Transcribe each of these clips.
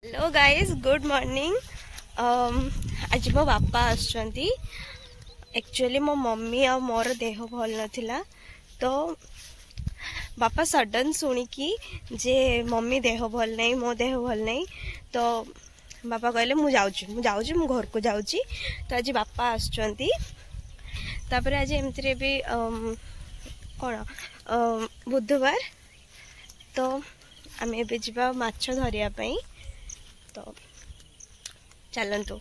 Hello guys, good morning. आज मो बापा आसुचंती। एक्चुअली मो मम्मी आ मोर देह भल नथिला, तो बापा सडन सुनिकी जे मम्मी देह भल नहीं, मो देह भल नहीं, तो बापा कहले मु जाऊँ मु घर को जाऊँगी। तो आज बापा आसुचंती। तापर आज एमती भी कौन बुधवार, तो आम एबे जिबा माछ धरिया पई। तो चलतु।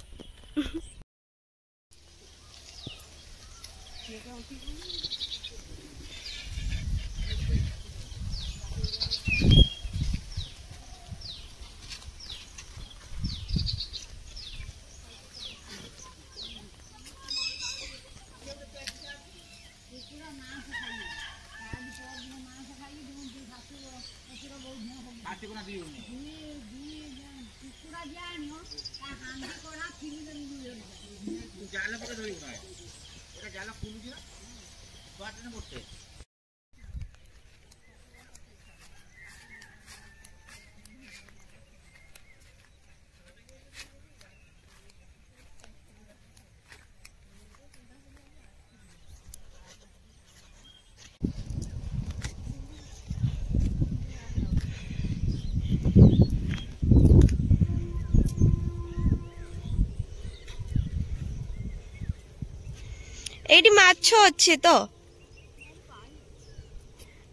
एटी माछ अच्छे तो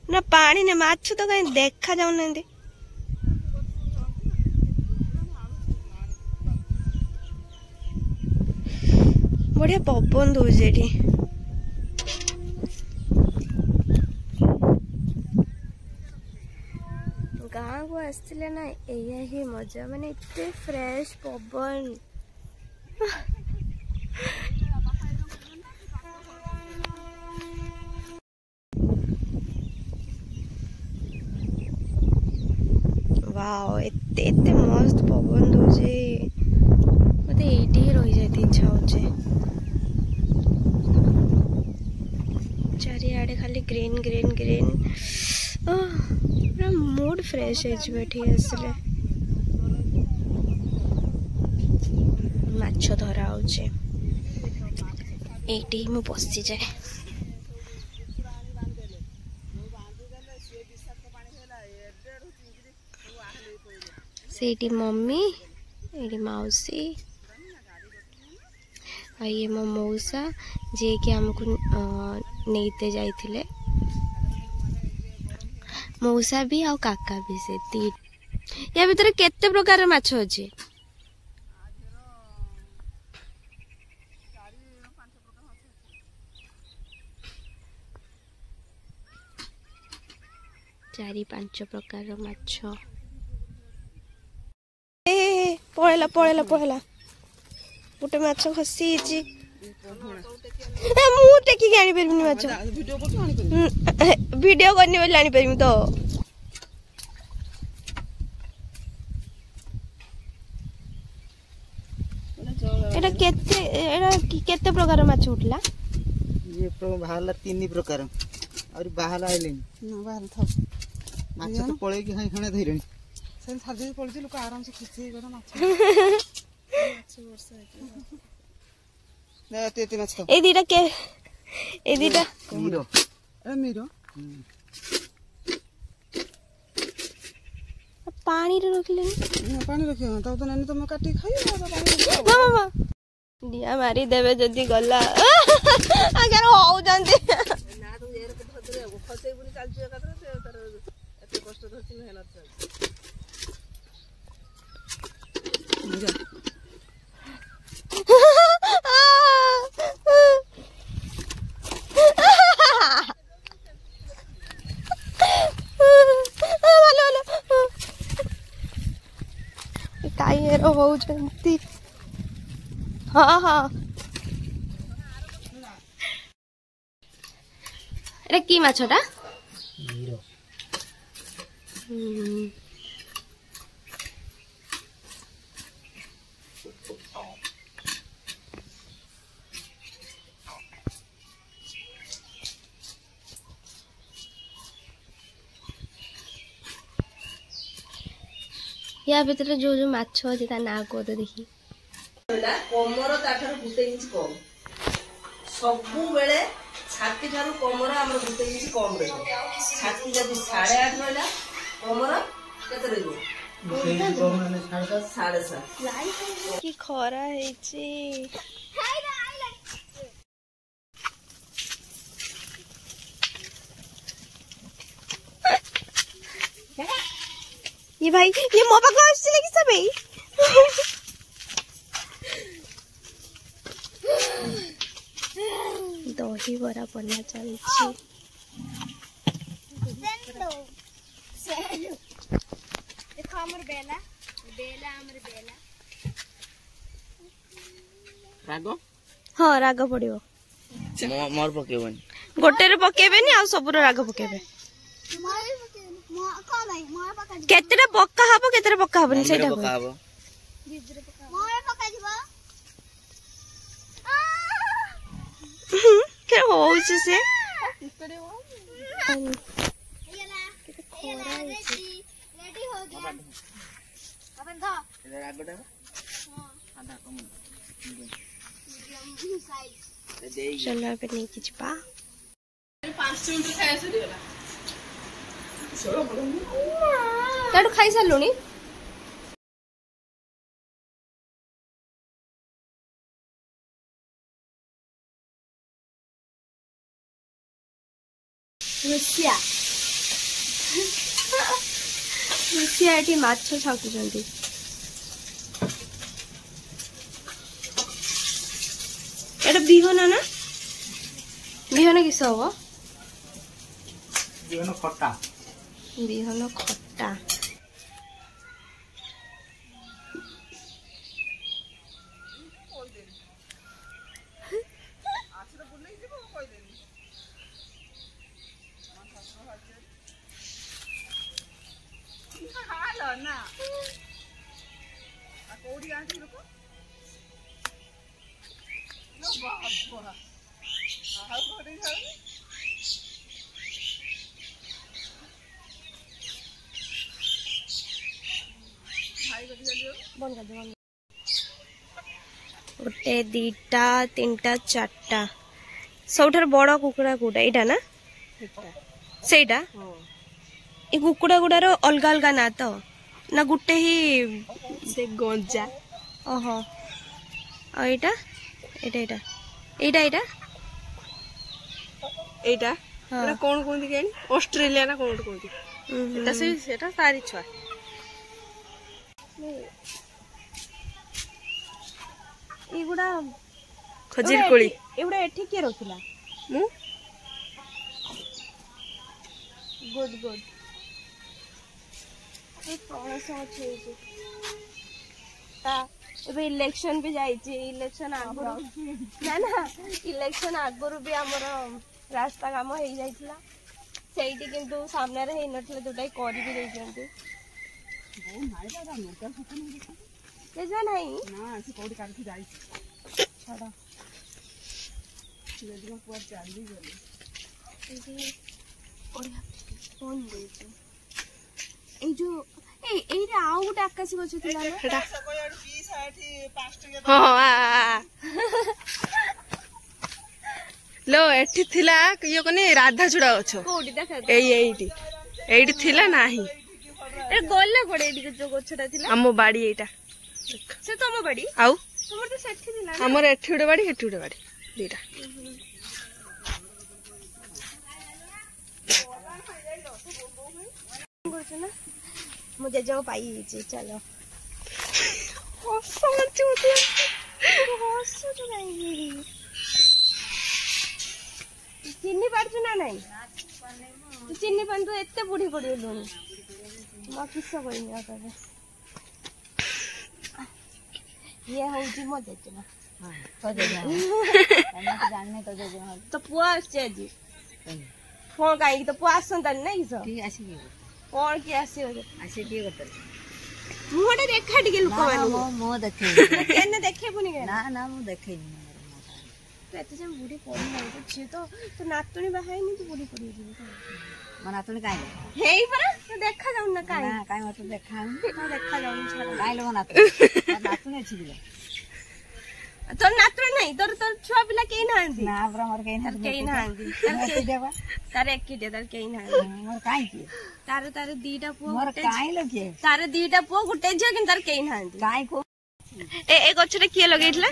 ना पानी ने माछ तो कहीं देखा जाऊ ना। बढ़िया पवन दौर गाँ को आसले ना, या ही मजा माने इतने फ्रेश पवन। वाओ, एते एते मस्त पवन दौजे। मत एटी ही रही जाती इच्छा होचे। चारिआडे खाली ग्रीन ग्रीन ग्रीन। पूरा मूड फ्रेश है आसले। माछ धरा होचे, एटी मु बसी जाए। सेठी मम्मी, एटी मौसी, आ ये मो मौसा जे कि हमको नेते जाइथिले। मौसा भी आ काका भी से तीन। या भीतर केते प्रकार माछ अछि? चारि पांच प्रकार माछ। पळेला पळेला पळेला गोटे माछ खसी मु टेकी आनी पारिबिनी माछ। वीडियो करनी बोली आनी पारिमी तो। एटा केते प्रकार माछ उठला? ये बाहरला तीन प्रकार और बाहरला आइलेनी ना बाहर था माछ तो पळे कि हाई खणे धइरेनी सेन साजे पळ지 लोक आराम से खिची गरा माछ माछ वर्षा है ना ते माछ ए दीटा के ए दीटा मीरो ए मीरो पानी रे रखले ना पानी रखियो त तो नने तुम काटी खाइयो पानी मामा दिया मारी देवे जदी गला अगर हो जंदी ना तू एरे के धरे फसे बुनी चल जे कतरे ते तर एते कष्ट धरती मेहनत चल काई हो जंती। हाँ हाँ एटा की माछटा? मीरो। या भितर जो जो माछ अछि ता ना को तो देखी कमर ताठार गुटे इंच कम सबु बेले छाती ठारू कमर हमर गुटे इंच कम रहे छाती जदि 8.5 रहला कमर केते रहइबो 7.5 की खरा हेची ये भाई ये मो पाखा आछले कि सबे दही बरा बना चलछि देखो हमर बेला बेला हमर बेला रागो हाँ राग पड़ियो मोर पकेबन गोटे रे पकेबेनी आ सबुर राग पकेबे केतेटा पक्का हबो केतेटा पक्का हबनी सेटा पका हबो मोर पका दिबो के होउछ से रेडी हो गया अपन धा रागोटा आधा कम साइज चलो अब नहीं किछ पा 5 मिनिट खाया सरीगला ताडू खाई सालुनी रुसिया रुसिया एटी माछ छाकुचंती एटा बिहन ना बिहन किस हबो बिहन खट्टा बिहन खट्टा गोटे दीटा तीनटा चारटा सबठार बड़ कुकुड़ा कोटा एटा ना सेटा ए कुकुड़ा गुडार अलग अलग ना तो ना गुटे ही से गंजा ओहो आ एटा एटा एटा एटा एटा एटा एटा कोन कोन दिकेनी ऑस्ट्रेलिया ना कोन कोन एटा से सेटा तारी छुआ एगुडा खजीर कोली एगुडा एठी के रखिला मु गुड गुड ए प्रॉमिस अछि ता एबे इलेक्शन भी जाइछि इलेक्शन आगरो ना ना इलेक्शन आगरो भी हमर रास्ता काम हे जाइछला सेठी किंतु सामने रे हे नथले दुटाई करि भी दैछन्ती बहुत मारे दादा मोटर खतम के जा नहीं ना से कोडी काढी जाई छडा लेडीमा पुआ चाली गले एदी ओडिया फोन देछु ए जो एइरा आउ गोटे आकाशी गछ थिला ना हेटा हां लो एठी थिला कियो कने राधा चूड़ा गछ कोडी देखा एइटी एइटी थिला नाही ए गोल्ला कोडे एडी जो गछटा थिला हमो बाड़ी एटा से तमो बाड़ी आउ तुमर तो सेठी थिला हमर एठी उडे बाड़ी हेठी उडे बाड़ी दीटा ना मुझे जो पाई छी चलो हसो चुती हसो तो नहीं चिन्नी पारछु ना नहीं तू चिन्नी पान तो एते बुढ़ी पड़ी लोनी म किस्सा कइनी आके ये होउची मो जेजना हां तो जेजना हम जानने तो जेजना तो पुआ आछे जी फोन काई तो पुआ आसन तन नहीं सो ठीक आसी कौन की आसी हो आसी की करते मुहटा देखा टिके लोक मानु मो देखे केने देखे पुनी के ना ना मु देखे तो एते जे बुढ़ी पड़ी नहीं तो छे तो नातुनी बाहाई नहीं तो बुढ़ी पड़ी जी मन नातुणी काई हेई परा देखा जाऊ ना काई ना काई मत देखा देखा जाऊ छाड़ काई लो नातुणी अछि बिले तोर नातुणी नहीं तोर तोर छुआ पिला केई नांदी ना बरा मोर केई नांदी देबा तार एक दे तार केई नांदी मोर काई की तार तार दीटा पुओ मोर काई लो के तार दीटा पुओ गुटे झियो किन तार केई नांदी काई को ए गछरे किए लगेइतला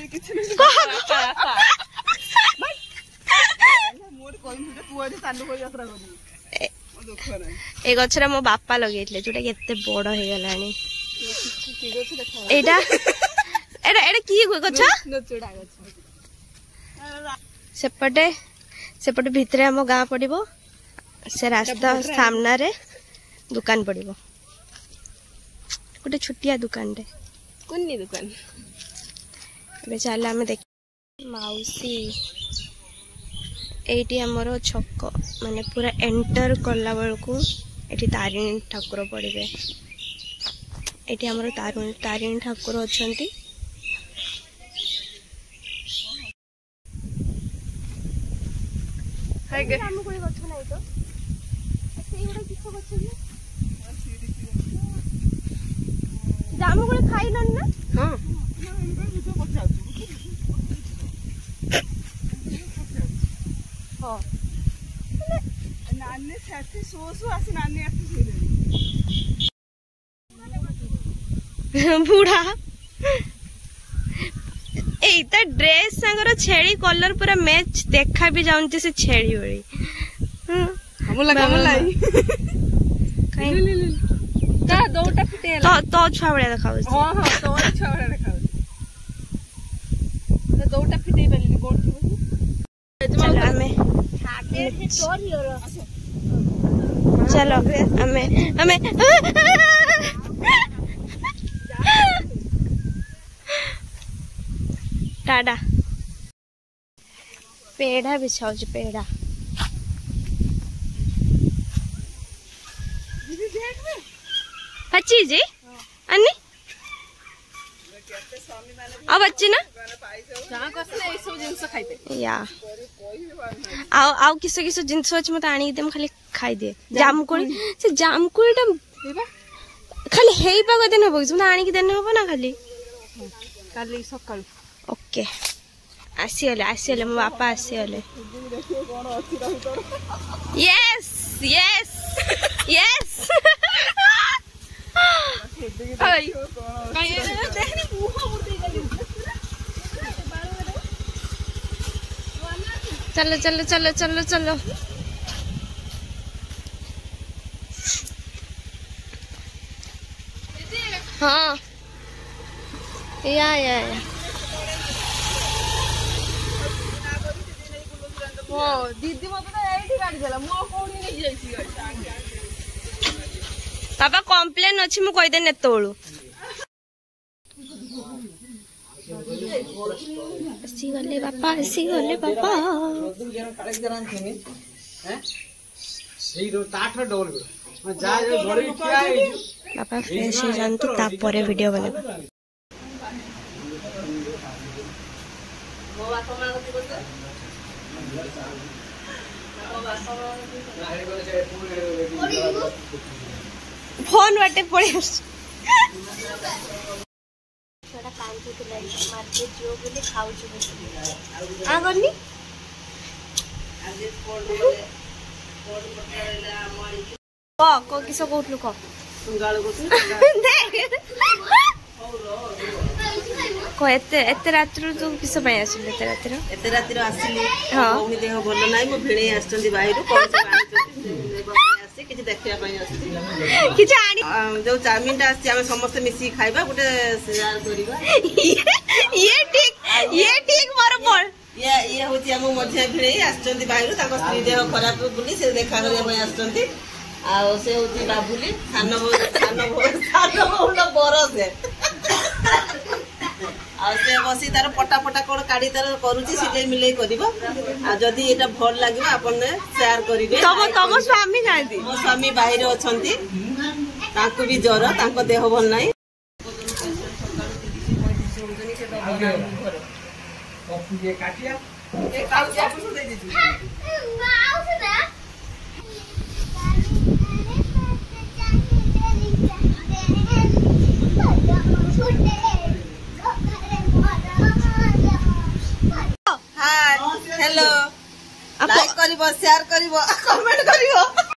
मोर कोइन से तू आज चालू कर यात्रा कर ओ दुख नाही ए गछरे मो बापा लगेइतले जोटा केते बड़ हे गलानी की गछ देखा एटा एटा एटा की गछ नचुडा गछ सेपटे सेपटे भितरे हम गाँ पड़िबो से रास्ता सामना रे दुकान पड़िबो गोटे छोटिया दुकान रे कोन्नी दुकान ଏବେ ଚାଲ ଆମେ ଦେଖ ମାଉସୀ ଏଇଠି ଆମର ଛକ ମାନେ ପୁରା ଏଣ୍ଟର କଲା ବେଳକୁ ଏଠି ତାରିଣୀ ଠାକୁର ପଡ଼ିବେ ଏଠି ଆମର ତାରିଣୀ ଠାକୁର ଅଛନ୍ତି ଜାମୁକୋଳି ଗଛ ନାହିଁ ତ ସେଇଗୁଡ଼ା କିସ ଗଛ କି ଜାମୁକୋଳି ଖାଇଲନି ନା हां नानी साथी सोसु आसी नानी आसी बुढ़ा एता ड्रेस संगर छेड़ी कलर पूरा मैच देखा भी जाउंती से छेड़ी होई हम लगा लाई काई ता दोटा फिटे तो छुआ बड़े देखाउ हां हां तो छावड़ा देखाउ तो दोटा फिटे बेली कोन थी चलो हमें हमें टाटा पेड़ा बिछाऊ पेड़ा अच्छी जी अन्नी अब अच्छी ना या आउ किस किस जिनस अच्छे मत आनी दे खाली खाई दे जामकोली से जामकोलीटा खाली हेई पाग देन हबो मत आनी देन हबो ना खाली काली सकाळ ओके आसीगले मो बापा आसीगले यस यस यस चलो चलो चलो चलो चलो हाँ या दीदी मत गाड़ी देला मो कोनी नहीं जाईसी बाबा कम्प्लेन अच्छी मु कहीदे नेतलू आसीगले बापा बापा फ्रेश हो जातु तापर वीडियो बना फोन बाटे पड़े मार्केट जो बोले खाऊ आ गनी को किस कहलु क एते रात्र तू किस पय आसिल एते रात्र आसिली हां मम्मी देह बोल नाही मो भिणे आछंदी बाहिरु कोन से आछंदी किछ देखिया पय आछंदी किछ आनी जो चाउमीन ता आछि हम समस्त मिसी खाइबा गुटे शेयर करिबा ये ठीक मोर बोल ये होती हम मध्य भिणे आछंदी बाहिरु ताको स्त्री देह खराब बुली से देखा करिया पय आछंदी आ से होती बाबुली सानो बरस आ से बसी तार पटा पटा कोन काडी तार करूची सिले मिले करिवो आ जदी एटा भल लागिवो आपन शेयर करिवे तम स्वामी जांती मो स्वामी बाहिर अछंती ताको भी ज्वर ताको देह भल नाही कॉफी ये काटिया एक काउ दे दीजिए हेलो लाइक करिवो शेयर करिवो कमेंट करिवो।